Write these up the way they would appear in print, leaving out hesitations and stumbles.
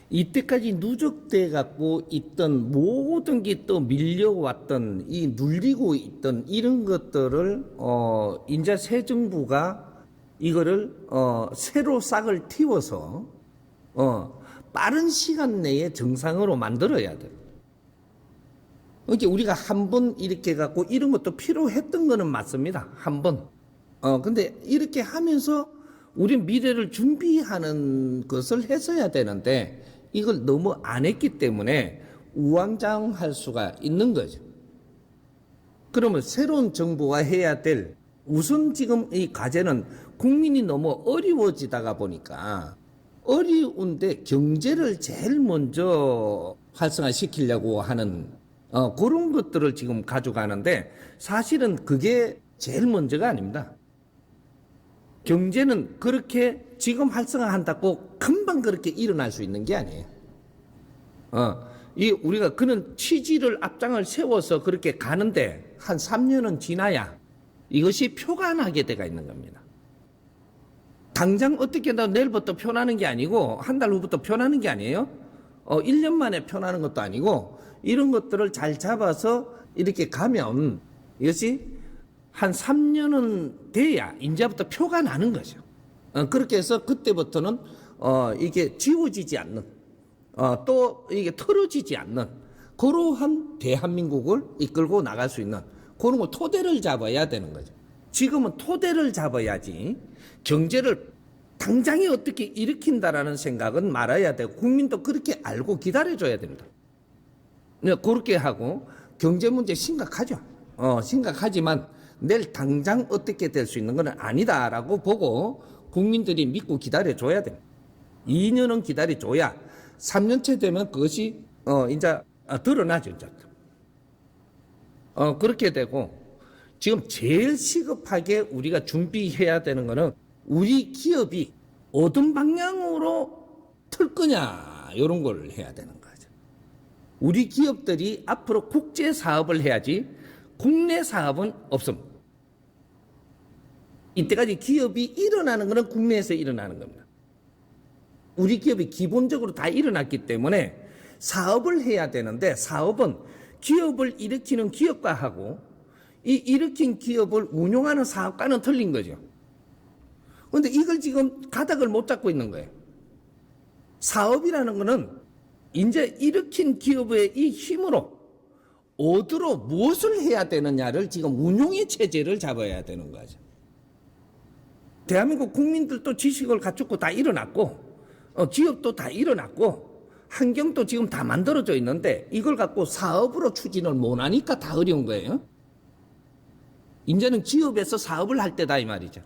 이때까지 누적돼 갖고 있던 모든 게 또 밀려왔던 이 눌리고 있던 이런 것들을 이제 새 정부가 이거를 새로 싹을 틔워서 빠른 시간 내에 정상으로 만들어야 돼. 이렇게 우리가 한 번 이렇게 갖고 이런 것도 필요했던 거는 맞습니다. 한 번. 근데 이렇게 하면서 우리 미래를 준비하는 것을 했어야 되는데 이걸 너무 안 했기 때문에 우왕좌왕할 수가 있는 거죠. 그러면 새로운 정부가 해야 될 우선 지금 이 과제는 국민이 너무 어려워지다가 보니까 어려운데 경제를 제일 먼저 활성화시키려고 하는 그런 것들을 지금 가져가는데 사실은 그게 제일 먼저가 아닙니다. 경제는 그렇게 지금 활성화한다고 금방 그렇게 일어날 수 있는 게 아니에요. 우리가 그런 취지를 앞장을 세워서 그렇게 가는데 한 3년은 지나야 이것이 표가 나게 돼가 있는 겁니다. 당장 어떻게 내일부터 표나는 게 아니고 한 달 후부터 표나는 게 아니에요. 1년 만에 표나는 것도 아니고 이런 것들을 잘 잡아서 이렇게 가면 이것이 한 3년은 돼야 이제부터 표가 나는 거죠. 그렇게 해서 그때부터는 이게 지워지지 않는 또 이게 털어지지 않는 그러한 대한민국을 이끌고 나갈 수 있는 그런 거 토대를 잡아야 되는 거죠. 지금은 토대를 잡아야지 경제를 당장에 어떻게 일으킨다라는 생각은 말아야 되고 국민도 그렇게 알고 기다려줘야 됩니다. 그렇게 하고 경제 문제 심각하죠. 심각하지만 내일 당장 어떻게 될 수 있는 건 아니다라고 보고 국민들이 믿고 기다려줘야 됩니다. 2년은 기다려줘야 3년째 되면 그것이 이제 드러나죠. 그렇게 되고 지금 제일 시급하게 우리가 준비해야 되는 거는 우리 기업이 어떤 방향으로 틀 거냐 이런 걸 해야 되는 거죠. 우리 기업들이 앞으로 국제 사업을 해야지 국내 사업은 없습니다. 이때까지 기업이 일어나는 것은 국내에서 일어나는 겁니다. 우리 기업이 기본적으로 다 일어났기 때문에 사업을 해야 되는데 사업은 기업을 일으키는 기업가하고 이 일으킨 기업을 운용하는 사업가는 틀린 거죠. 그런데 이걸 지금 가닥을 못 잡고 있는 거예요. 사업이라는 것은 이제 일으킨 기업의 이 힘으로 어디로 무엇을 해야 되느냐를 지금 운용의 체제를 잡아야 되는 거죠. 대한민국 국민들도 지식을 갖추고 다 일어났고 기업도 다 일어났고 환경도 지금 다 만들어져 있는데 이걸 갖고 사업으로 추진을 못하니까 다 어려운 거예요. 이제는 기업에서 사업을 할 때다 이 말이죠.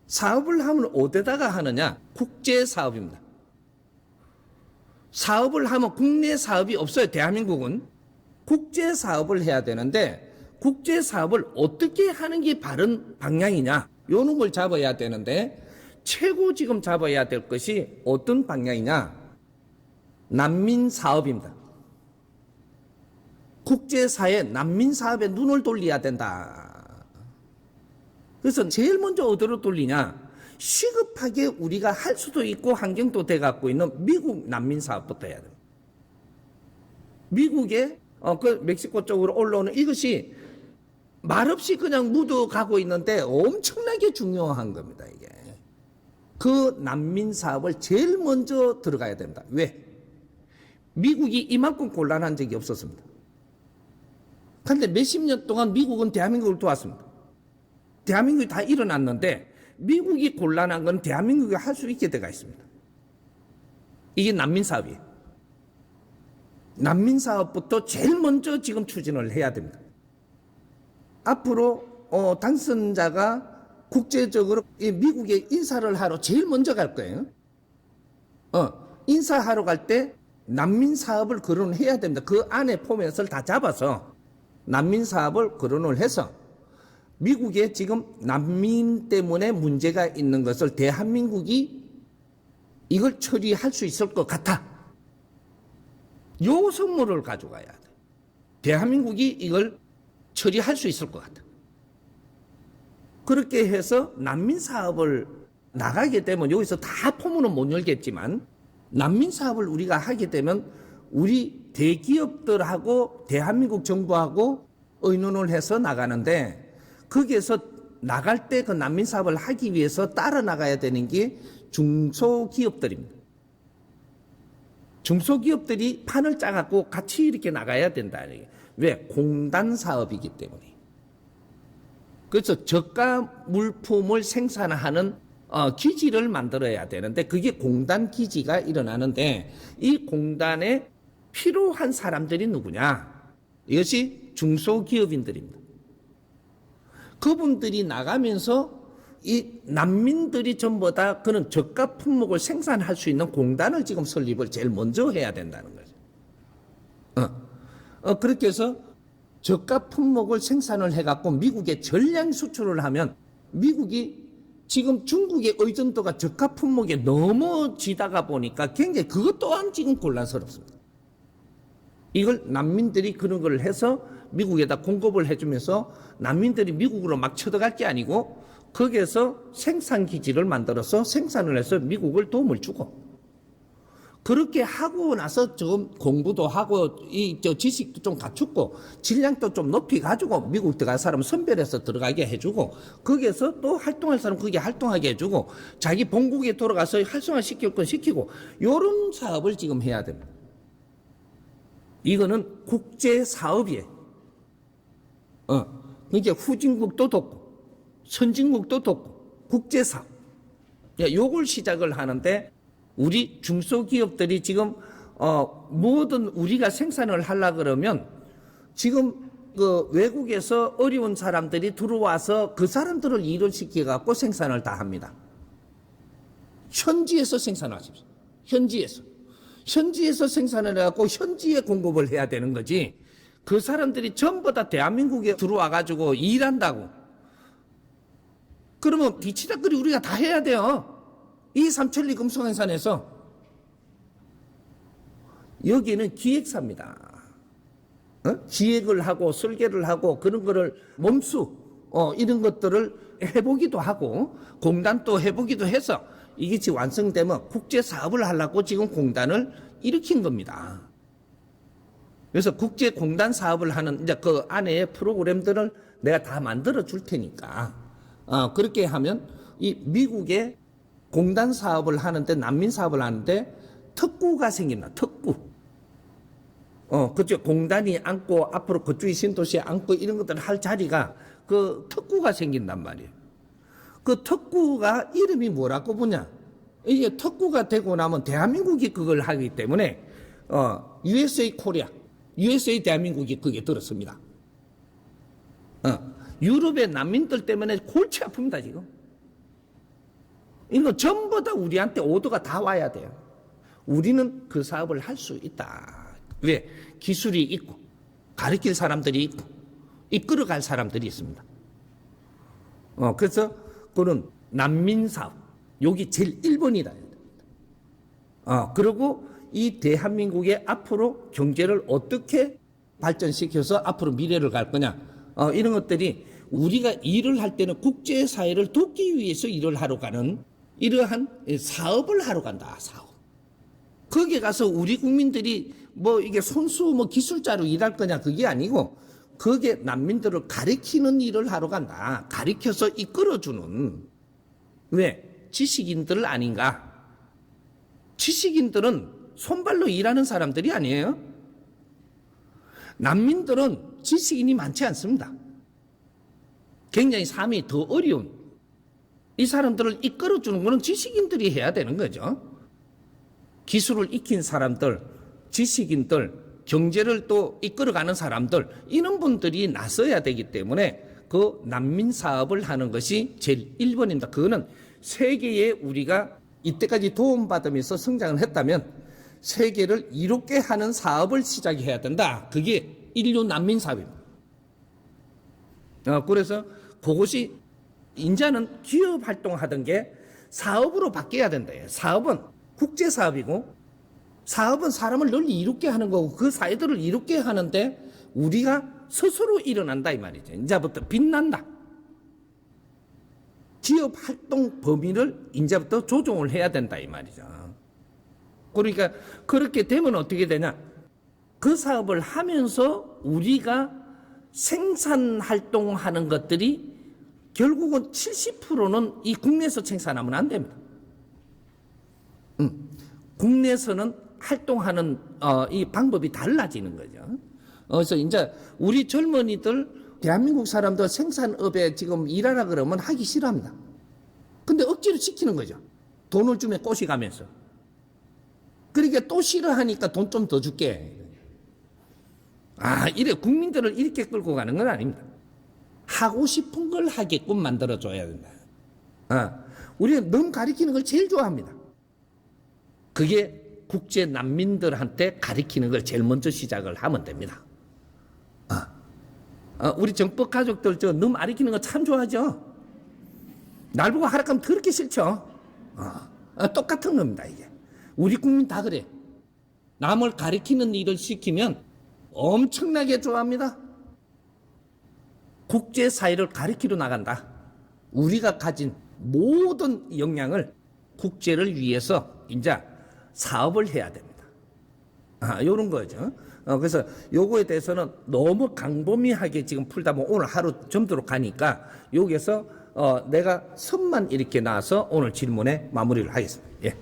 사업을 하면 어디다가 하느냐? 국제 사업입니다. 사업을 하면 국내 사업이 없어요. 대한민국은 국제 사업을 해야 되는데 국제 사업을 어떻게 하는 게 바른 방향이냐? 요런 걸 잡아야 되는데 최고 지금 잡아야 될 것이 어떤 방향이냐? 난민 사업입니다. 국제사회 난민 사업에 눈을 돌려야 된다. 그래서 제일 먼저 어디로 돌리냐? 시급하게 우리가 할 수도 있고 환경도 돼 갖고 있는 미국 난민 사업부터 해야 됩니다. 미국의 그 멕시코 쪽으로 올라오는 이것이 말없이 그냥 묻어가고 있는데 엄청나게 중요한 겁니다. 이게 그 난민 사업을 제일 먼저 들어가야 됩니다. 왜? 미국이 이만큼 곤란한 적이 없었습니다. 그런데 몇십 년 동안 미국은 대한민국을 도왔습니다. 대한민국이 다 일어났는데 미국이 곤란한 건 대한민국이 할 수 있게 되어 있습니다. 이게 난민 사업이에요. 난민 사업부터 제일 먼저 지금 추진을 해야 됩니다. 앞으로 당선자가 국제적으로 미국에 인사를 하러 제일 먼저 갈 거예요. 인사하러 갈 때 난민 사업을 거론을 해야 됩니다. 그 안에 포맷을 다 잡아서 난민 사업을 거론을 해서 미국에 지금 난민 때문에 문제가 있는 것을 대한민국이 이걸 처리할 수 있을 것 같아. 요 선물을 가져가야 돼. 대한민국이 이걸 처리할 수 있을 것 같아. 그렇게 해서 난민 사업을 나가게 되면 여기서 다 포문은 못 열겠지만 난민 사업을 우리가 하게 되면 우리 대기업들하고 대한민국 정부하고 의논을 해서 나가는데, 거기에서 나갈 때 그 난민 사업을 하기 위해서 따라 나가야 되는 게 중소기업들입니다. 중소기업들이 판을 짜갖고 같이 이렇게 나가야 된다. 왜? 공단 사업이기 때문에. 그래서 저가 물품을 생산하는 기지를 만들어야 되는데, 그게 공단 기지가 일어나는데, 이 공단에 필요한 사람들이 누구냐? 이것이 중소기업인들입니다. 그분들이 나가면서 이 난민들이 전부 다 그런 저가 품목을 생산할 수 있는 공단을 지금 설립을 제일 먼저 해야 된다는 거죠. 그렇게 해서 저가 품목을 생산을 해갖고 미국에 전량 수출을 하면, 미국이 지금 중국의 의존도가 저가 품목에 넘어지다가 보니까 굉장히 그것 또한 지금 곤란스럽습니다. 이걸 난민들이 그런 걸 해서 미국에다 공급을 해주면서 난민들이 미국으로 막 쳐들어갈 게 아니고, 거기에서 생산기지를 만들어서 생산을 해서 미국을 도움을 주고, 그렇게 하고 나서 좀 공부도 하고 지식도 좀 갖추고 질량도 좀 높이가지고 미국 들어갈 사람 선별해서 들어가게 해주고, 거기에서 또 활동할 사람 거기에 활동하게 해주고, 자기 본국에 돌아가서 활성화시킬 건 시키고, 이런 사업을 지금 해야 됩니다. 이거는 국제사업이에요. 그러니까 후진국도 돕고 선진국도 돕고 국제사업. 요걸 시작을 하는데, 우리 중소기업들이 지금 뭐든 우리가 생산을 하려 그러면, 지금 그 외국에서 어려운 사람들이 들어와서 그 사람들을 일을 시켜갖고 생산을 다 합니다. 현지에서 생산하십시오. 현지에서 생산을 해갖고 현지에 공급을 해야 되는 거지, 그 사람들이 전부 다 대한민국에 들어와가지고 일한다고 그러면 뒤치다거리 우리가 다 해야 돼요. 이 삼천리 금속행산에서. 여기는 기획사입니다. 기획을 하고 설계를 하고 그런 거를 몸수 이런 것들을 해보기도 하고 공단도 해보기도 해서, 이게 지금 완성되면 국제사업을 하려고 지금 공단을 일으킨 겁니다. 그래서 국제공단 사업을 하는 이제 그 안에 프로그램들을 내가 다 만들어 줄 테니까, 그렇게 하면 이 미국의 공단 사업을 하는데, 난민 사업을 하는데 특구가 생긴다. 특구. 그쪽 공단이 앉고 앞으로 그쪽이 신도시에 앉고 이런 것들을 할 자리가 그 특구가 생긴단 말이에요. 그 특구가 이름이 뭐라고 보냐? 이게 특구가 되고 나면 대한민국이 그걸 하기 때문에 USA 코리아, USA 대한민국이 그게 들었습니다. 유럽의 난민들 때문에 골치 아픕니다 지금. 이거 전부 다 우리한테 오더가 다 와야 돼요. 우리는 그 사업을 할 수 있다. 왜? 기술이 있고 가르칠 사람들이 있고 이끌어갈 사람들이 있습니다. 그래서 그런 난민 사업, 여기 제일 1번이다. 그리고 이 대한민국의 앞으로 경제를 어떻게 발전시켜서 앞으로 미래를 갈 거냐, 이런 것들이 우리가 일을 할 때는 국제사회를 돕기 위해서 일을 하러 가는 이러한 사업을 하러 간다. 사업. 거기에 가서 우리 국민들이 뭐 이게 손수 뭐 기술자로 일할 거냐, 그게 아니고 거기에 난민들을 가리키는 일을 하러 간다. 가리켜서 이끌어주는. 왜? 지식인들 아닌가? 지식인들은 손발로 일하는 사람들이 아니에요. 난민들은 지식인이 많지 않습니다. 굉장히 삶이 더 어려운, 이 사람들을 이끌어주는 것은 지식인들이 해야 되는 거죠. 기술을 익힌 사람들, 지식인들, 경제를 또 이끌어가는 사람들, 이런 분들이 나서야 되기 때문에 그 난민 사업을 하는 것이 제일 1번입니다. 그거는 세계에 우리가 이때까지 도움받으면서 성장을 했다면 세계를 이롭게 하는 사업을 시작해야 된다. 그게 인류 난민 사업입니다. 그래서 그것이 이제는 기업 활동하던 게 사업으로 바뀌어야 된다. 사업은 국제사업이고 사업은 사람을 널리 이롭게 하는 거고 그 사회들을 이롭게 하는데 우리가 스스로 일어난다 이 말이죠. 이제부터 빛난다. 기업 활동 범위를 이제부터 조정을 해야 된다 이 말이죠. 그러니까 그렇게 되면 어떻게 되냐? 그 사업을 하면서 우리가 생산 활동하는 것들이 결국은 70%는 이 국내에서 생산하면 안 됩니다. 국내에서는 활동하는 이 방법이 달라지는 거죠. 그래서 이제 우리 젊은이들 대한민국 사람들 생산업에 지금 일하라 그러면 하기 싫어합니다. 근데 억지로 시키는 거죠. 돈을 주면 꼬시가면서. 그러니까 또 싫어하니까 돈 좀 더 줄게. 이래 국민들을 이렇게 끌고 가는 건 아닙니다. 하고 싶은 걸 하게끔 만들어줘야 된다. 우리는 너무 가리키는 걸 제일 좋아합니다. 그게 국제 난민들한테 가리키는 걸 제일 먼저 시작을 하면 됩니다. 우리 정법 가족들 너무 가리키는 거 참 좋아하죠. 날 보고 하라 하면 더럽게 싫죠. 똑같은 겁니다, 이게. 우리 국민 다 그래. 남을 가리키는 일을 시키면 엄청나게 좋아합니다. 국제사회를 가리키러 나간다. 우리가 가진 모든 역량을 국제를 위해서 이제 사업을 해야 됩니다. 요런 거죠. 그래서 요거에 대해서는 너무 광범위하게 지금 풀다 보면 오늘 하루 점도록 가니까 여기에서 내가 선만 이렇게 나와서 오늘 질문에 마무리를 하겠습니다. 예.